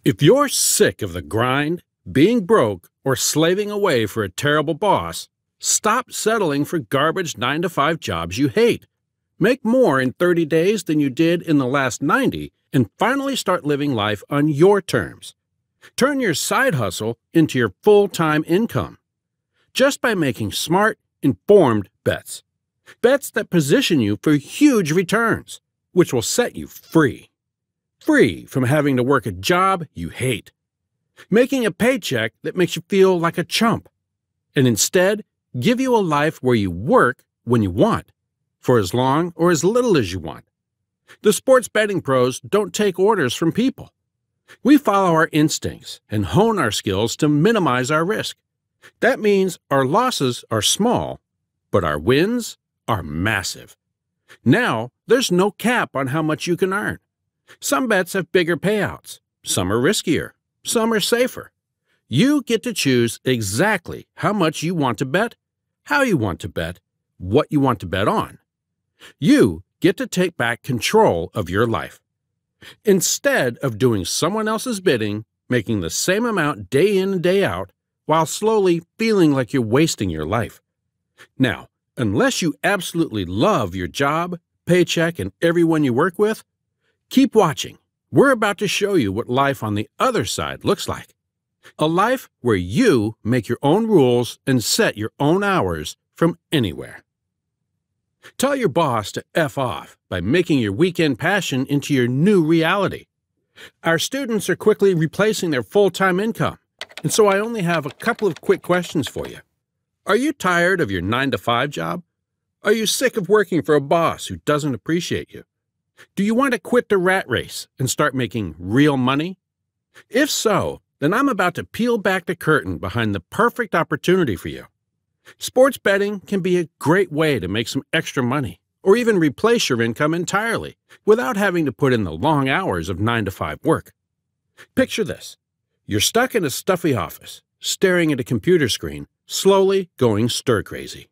If you're sick of the grind, being broke, or slaving away for a terrible boss, stop settling for garbage 9-to-5 jobs you hate. Make more in 30 days than you did in the last 90 and finally start living life on your terms. Turn your side hustle into your full-time income. Just by making smart, informed bets. Bets that position you for huge returns, which will set you free. Free from having to work a job you hate. Making a paycheck that makes you feel like a chump. And instead, give you a life where you work when you want, for as long or as little as you want. The sports betting pros don't take orders from people. We follow our instincts and hone our skills to minimize our risk. That means our losses are small, but our wins are massive. Now, there's no cap on how much you can earn. Some bets have bigger payouts. Some are riskier. Some are safer. You get to choose exactly how much you want to bet, how you want to bet, what you want to bet on. You get to take back control of your life. Instead of doing someone else's bidding, making the same amount day in and day out, while slowly feeling like you're wasting your life. Now, unless you absolutely love your job, paycheck, and everyone you work with, keep watching. We're about to show you what life on the other side looks like. A life where you make your own rules and set your own hours from anywhere. Tell your boss to F off by making your weekend passion into your new reality. Our students are quickly replacing their full-time income, and so I only have a couple of quick questions for you. Are you tired of your 9-to-5 job? Are you sick of working for a boss who doesn't appreciate you? Do you want to quit the rat race and start making real money? If so, then I'm about to peel back the curtain behind the perfect opportunity for you. Sports betting can be a great way to make some extra money, or even replace your income entirely, without having to put in the long hours of 9-to-5 work. Picture this. You're stuck in a stuffy office, staring at a computer screen, slowly going stir-crazy.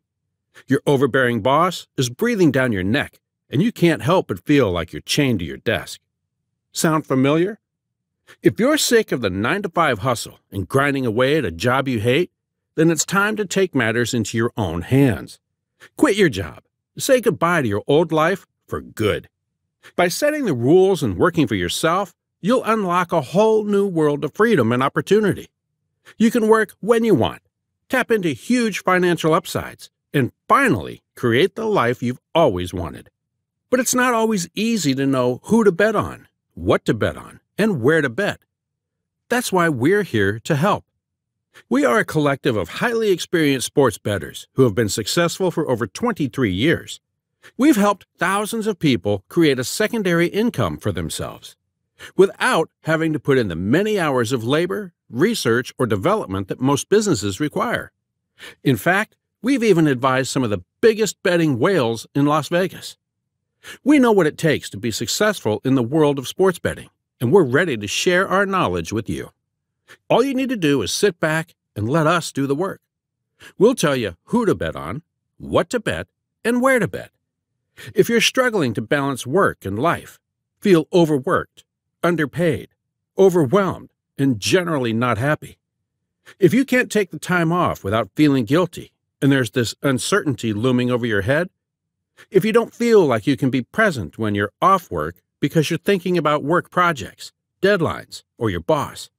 Your overbearing boss is breathing down your neck, and you can't help but feel like you're chained to your desk. Sound familiar? If you're sick of the 9-to-5 hustle and grinding away at a job you hate, then it's time to take matters into your own hands. Quit your job. Say goodbye to your old life for good. By setting the rules and working for yourself, you'll unlock a whole new world of freedom and opportunity. You can work when you want, tap into huge financial upsides, and finally create the life you've always wanted. But it's not always easy to know who to bet on, what to bet on, and where to bet. That's why we're here to help. We are a collective of highly experienced sports bettors who have been successful for over 23 years. We've helped thousands of people create a secondary income for themselves, without having to put in the many hours of labor, research, or development that most businesses require. In fact, we've even advised some of the biggest betting whales in Las Vegas. We know what it takes to be successful in the world of sports betting, and we're ready to share our knowledge with you. All you need to do is sit back and let us do the work. We'll tell you who to bet on, what to bet, and where to bet. If you're struggling to balance work and life, feel overworked, underpaid, overwhelmed, and generally not happy, if you can't take the time off without feeling guilty, and there's this uncertainty looming over your head, if you don't feel like you can be present when you're off work because you're thinking about work projects, deadlines, or your boss,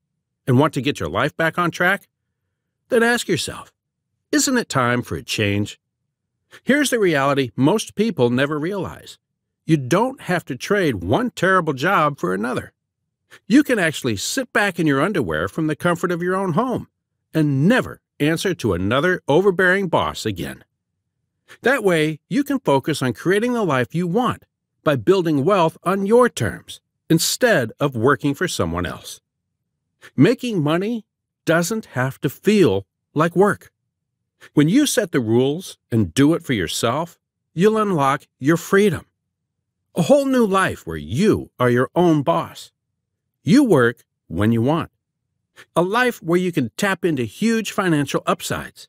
and want to get your life back on track, then ask yourself, isn't it time for a change? Here's the reality most people never realize. You don't have to trade one terrible job for another. You can actually sit back in your underwear from the comfort of your own home and never answer to another overbearing boss again. That way, you can focus on creating the life you want by building wealth on your terms instead of working for someone else. Making money doesn't have to feel like work. When you set the rules and do it for yourself, you'll unlock your freedom. A whole new life where you are your own boss. You work when you want. A life where you can tap into huge financial upsides,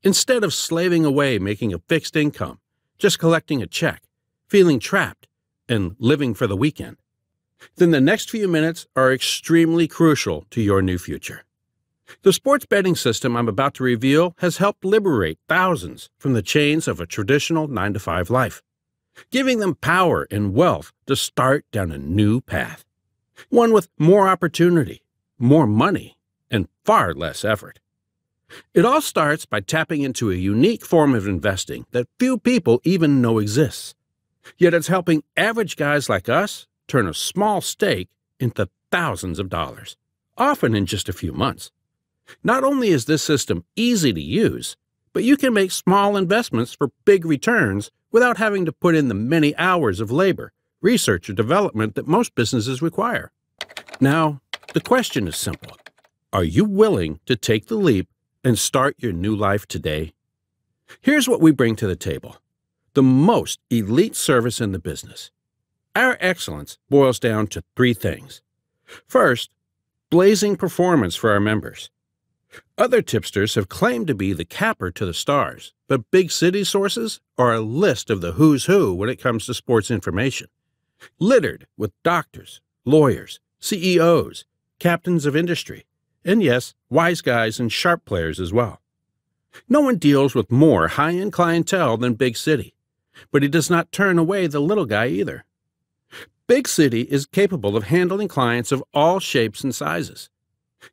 instead of slaving away making a fixed income, just collecting a check, feeling trapped, and living for the weekend. then the next few minutes are extremely crucial to your new future. The sports betting system I'm about to reveal has helped liberate thousands from the chains of a traditional 9-to-5 life, giving them power and wealth to start down a new path, one with more opportunity, more money, and far less effort. It all starts by tapping into a unique form of investing that few people even know exists. Yet it's helping average guys like us turn a small stake into thousands of dollars, often in just a few months. Not only is this system easy to use, but you can make small investments for big returns without having to put in the many hours of labor, research, or development that most businesses require. Now, the question is simple. Are you willing to take the leap and start your new life today? Here's what we bring to the table: the most elite service in the business. Our excellence boils down to 3 things. First, blazing performance for our members. Other tipsters have claimed to be the capper to the stars, but big city sources are a list of the who's who when it comes to sports information, littered with doctors, lawyers, CEOs, captains of industry, and yes, wise guys and sharp players as well. No one deals with more high-end clientele than Big City, but he does not turn away the little guy either. Big City is capable of handling clients of all shapes and sizes,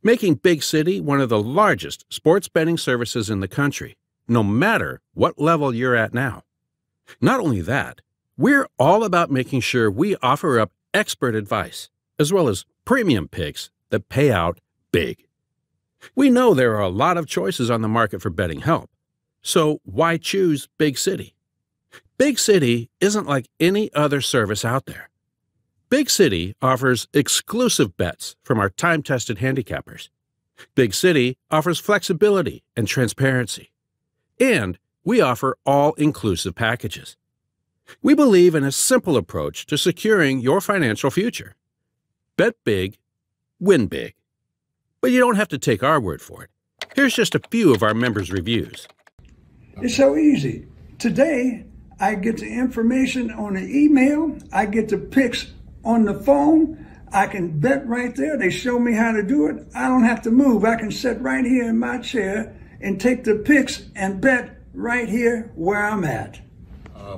making Big City one of the largest sports betting services in the country, no matter what level you're at now. Not only that, we're all about making sure we offer up expert advice, as well as premium picks that pay out big. We know there are a lot of choices on the market for betting help, so why choose Big City? Big City isn't like any other service out there. Big City offers exclusive bets from our time-tested handicappers. Big City offers flexibility and transparency. And we offer all-inclusive packages. We believe in a simple approach to securing your financial future. Bet big, win big. But you don't have to take our word for it. Here's just a few of our members' reviews. It's so easy. Today, I get the information on the email. I get the picks on the phone. I can bet right there. They show me how to do it. I don't have to move. I can sit right here in my chair and take the picks and bet right here where I'm at.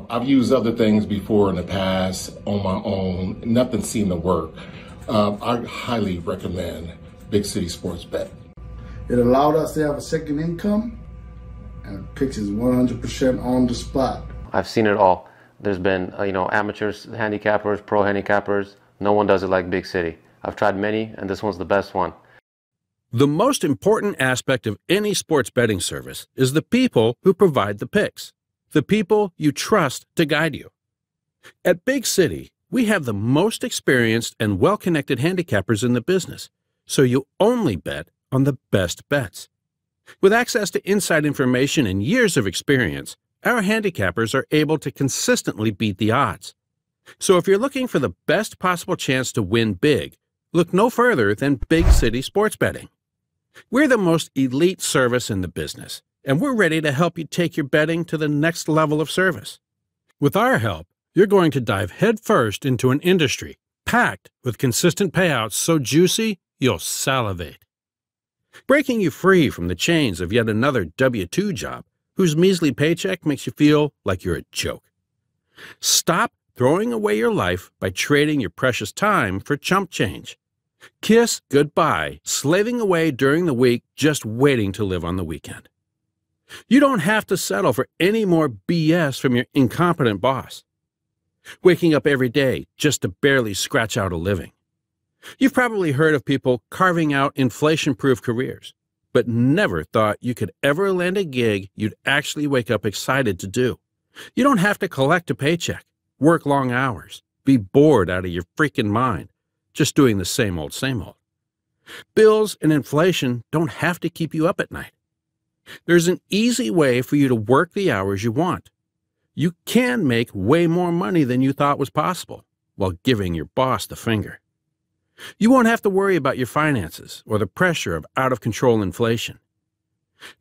I've used other things before in the past on my own. Nothing seemed to work. I highly recommend Big City Sports Bet. It allowed us to have a second income, and picks is 100% on the spot. I've seen it all. There's been, amateurs, handicappers, pro handicappers. No one does it like Big City. I've tried many, and this one's the best one. The most important aspect of any sports betting service is the people who provide the picks, the people you trust to guide you. At Big City, we have the most experienced and well-connected handicappers in the business, so you only bet on the best bets. With access to inside information and years of experience, our handicappers are able to consistently beat the odds. So if you're looking for the best possible chance to win big, look no further than Big City Sports Betting. We're the most elite service in the business, and we're ready to help you take your betting to the next level of service. With our help, you're going to dive headfirst into an industry packed with consistent payouts so juicy you'll salivate. Breaking you free from the chains of yet another W-2 job whose measly paycheck makes you feel like you're a joke. Stop throwing away your life by trading your precious time for chump change. Kiss goodbye, slaving away during the week just waiting to live on the weekend. You don't have to settle for any more BS from your incompetent boss, waking up every day just to barely scratch out a living. You've probably heard of people carving out inflation-proof careers, but never thought you could ever land a gig you'd actually wake up excited to do. You don't have to collect a paycheck, work long hours, be bored out of your freaking mind, just doing the same old, same old. Bills and inflation don't have to keep you up at night. There's an easy way for you to work the hours you want. You can make way more money than you thought was possible while giving your boss the finger. You won't have to worry about your finances or the pressure of out-of-control inflation.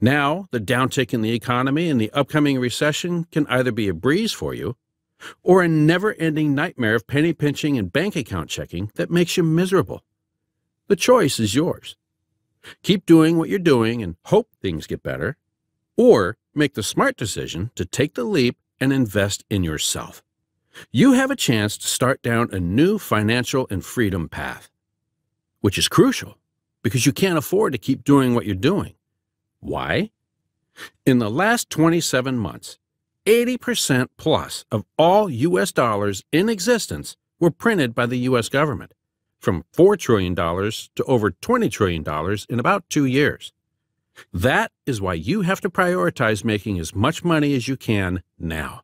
Now, the downtick in the economy and the upcoming recession can either be a breeze for you, or a never-ending nightmare of penny pinching and bank account checking that makes you miserable? The choice is yours. Keep doing what you're doing and hope things get better, or make the smart decision to take the leap and invest in yourself. You have a chance to start down a new financial and freedom path, which is crucial because you can't afford to keep doing what you're doing. Why? In the last 27 months, 80% plus of all U.S. dollars in existence were printed by the U.S. government, from $4 trillion to over $20 trillion in about 2 years. That is why you have to prioritize making as much money as you can now.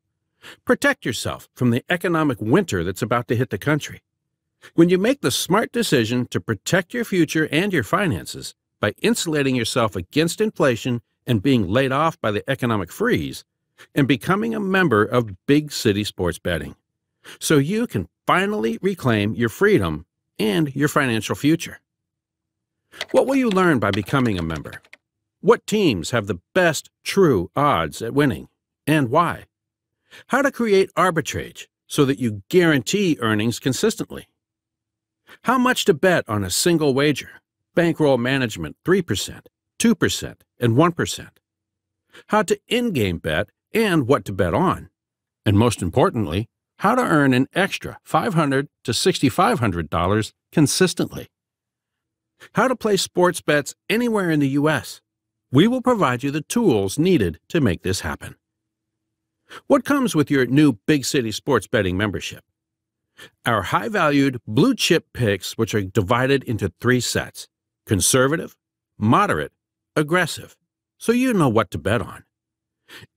Protect yourself from the economic winter that's about to hit the country. When you make the smart decision to protect your future and your finances by insulating yourself against inflation and being laid off by the economic freeze, and becoming a member of Big City Sports Betting, so you can finally reclaim your freedom and your financial future. What will you learn by becoming a member? What teams have the best true odds at winning, and why? How to create arbitrage so that you guarantee earnings consistently. How much to bet on a single wager, bankroll management 3%, 2%, and 1%. How to in-game bet and what to bet on. And most importantly, how to earn an extra $500 to $6,500 consistently. How to place sports bets anywhere in the U.S. We will provide you the tools needed to make this happen. What comes with your new Big City Sports Betting membership? Our high-valued blue-chip picks, which are divided into 3 sets: conservative, moderate, aggressive, so you know what to bet on.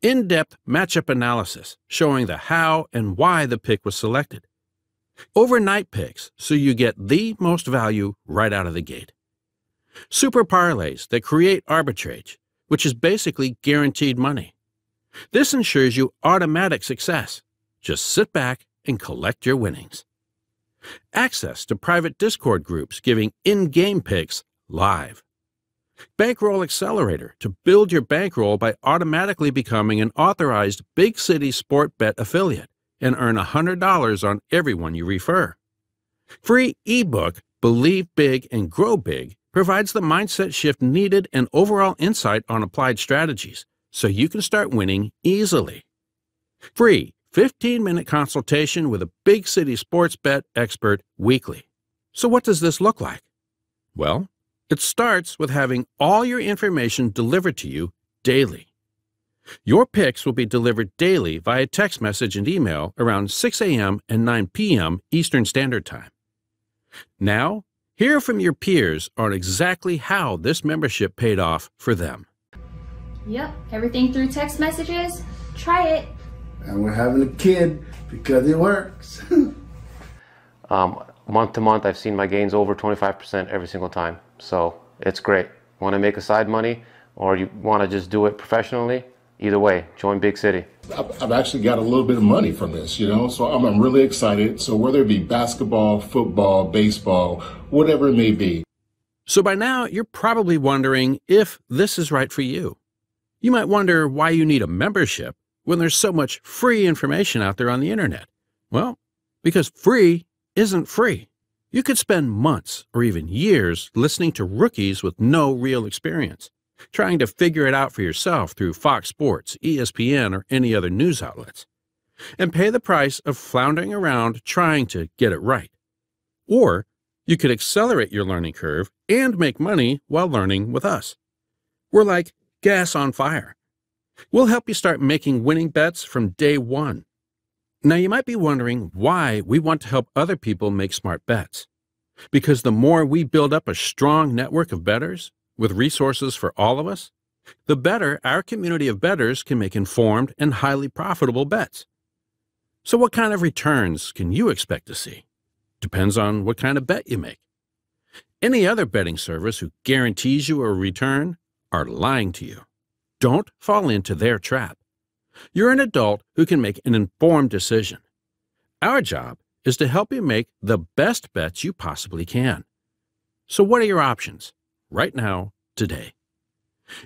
In-depth matchup analysis showing the how and why the pick was selected. Overnight picks so you get the most value right out of the gate. Super parlays that create arbitrage, which is basically guaranteed money. This ensures you automatic success. Just sit back and collect your winnings. Access to private Discord groups giving in-game picks live. Bankroll Accelerator to build your bankroll by automatically becoming an authorized Big City Sport Bet affiliate and earn $100 on everyone you refer. Free ebook Believe Big and Grow Big provides the mindset shift needed and overall insight on applied strategies so you can start winning easily. Free 15-minute consultation with a Big City Sports Bet expert weekly. So what does this look like? Well, it starts with having all your information delivered to you daily. Your picks will be delivered daily via text message and email around 6 a.m. and 9 p.m. Eastern Standard Time. Now, hear from your peers on exactly how this membership paid off for them. Yep, everything through text messages. Try it. And we're having a kid because it works. Month to month, I've seen my gains over 25% every single time. So it's great. Want to make a side money or you want to just do it professionally? Either way, join Big City. I've actually got a little bit of money from this, so I'm really excited. So whether it be basketball, football, baseball, whatever it may be. So by now, you're probably wondering if this is right for you. You might wonder why you need a membership when there's so much free information out there on the internet. Well, because free isn't free. You could spend months or even years listening to rookies with no real experience, trying to figure it out for yourself through Fox Sports, ESPN, or any other news outlets, and pay the price of floundering around trying to get it right. Or you could accelerate your learning curve and make money while learning with us. We're like gas on fire. We'll help you start making winning bets from day one. Now, you might be wondering why we want to help other people make smart bets. Because the more we build up a strong network of bettors, with resources for all of us, the better our community of bettors can make informed and highly profitable bets. So what kind of returns can you expect to see? Depends on what kind of bet you make. Any other betting service who guarantees you a return are lying to you. Don't fall into their trap. You're an adult who can make an informed decision. Our job is to help you make the best bets you possibly can. So what are your options right now, today?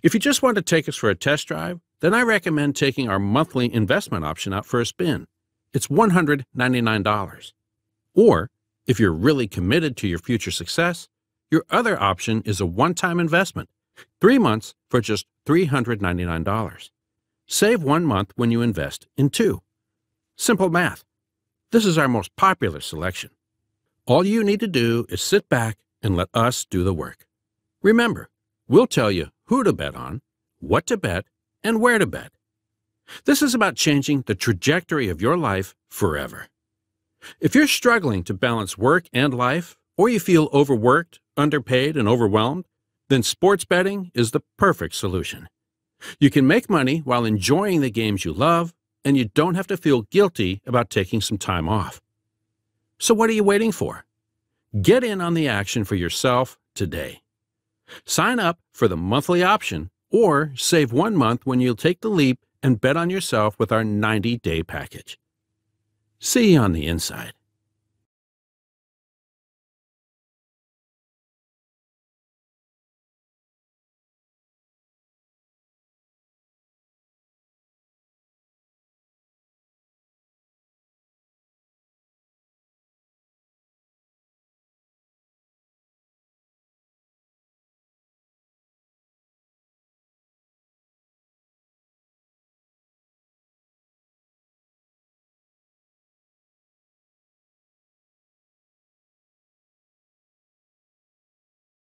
If you just want to take us for a test drive, then I recommend taking our monthly investment option out for a spin. it's $199. Or, if you're really committed to your future success, your other option is a one-time investment, 3 months for just $399. Save 1 month when you invest in 2. Simple math. This is our most popular selection. All you need to do is sit back and let us do the work. Remember, we'll tell you who to bet on, what to bet, and where to bet. This is about changing the trajectory of your life forever. If you're struggling to balance work and life, or you feel overworked, underpaid, and overwhelmed, then sports betting is the perfect solution. You can make money while enjoying the games you love, and you don't have to feel guilty about taking some time off. So what are you waiting for? Get in on the action for yourself today. Sign up for the monthly option or save 1 month when you'll take the leap and bet on yourself with our 90-day package. See you on the inside.